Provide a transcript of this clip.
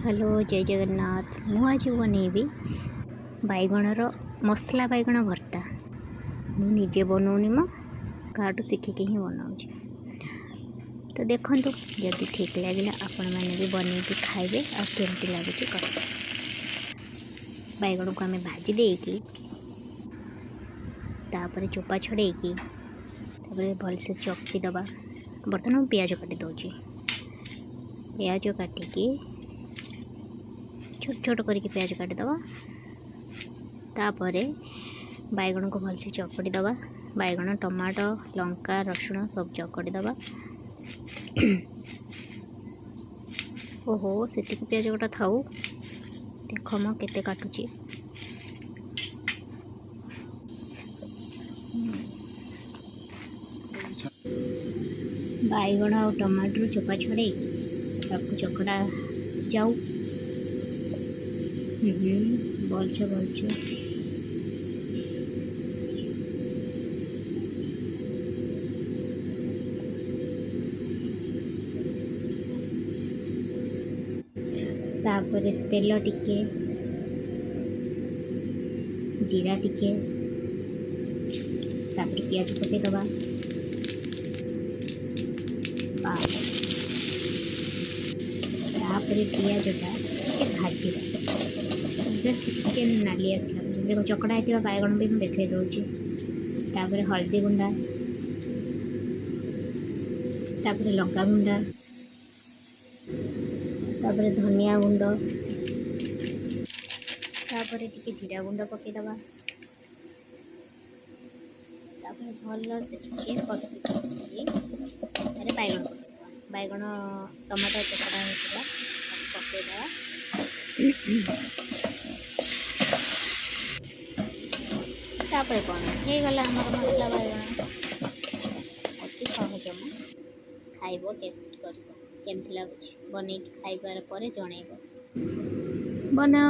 Hello जय जगन्नाथ। मु आज बनैबी बैगणर मसला बैगण भर्ता। मु निजे बनौनी मो काटू शिखिक ही बनाऊँ। तो देखु जदि ठीक लगे आपण मैंने भी बन खाइबे आ केमती लगे कह। बैगण को आम भाजी देकी तापर चोपा छड़ेकी भलसे चकटी दबा। बर्तमान पियाज काटी दौची। पियाज काटिकी छोट छोट करके प्याज काटिदबा। तापर बैगण को भलसे चकटी दबा। बैगण टमाटो लंका रसुण सब चकटी दबा। ओहो से प्याज गोटा थाऊ। देख म केते काटुची। बैगण और टमाटर चोपा छड़े चकड़ा जाऊ। बोलछे तापर तेल टिके जीरा टिके तापर पियाज पके दबा। तापर पियाजटा भाजी जस्ट टिके नाली आसला देखो चकड़ा होता बैगण भी मुझे देखे दूसरी। तापर हल्दी गुंडा तापर लंका गुंडा तापर धनिया गुंड तापर टिके जीरा गुंड पकेदबा। तापर भल से टिके कषि अरे बैगण बैगण टमाटो चकड़ा होता पकेदबा। तापर कौन हो गला हमार मसला बैगण अति सहज खाइब टेस्ट कर केमती लगुच बन खाइबार पर जनइब बना।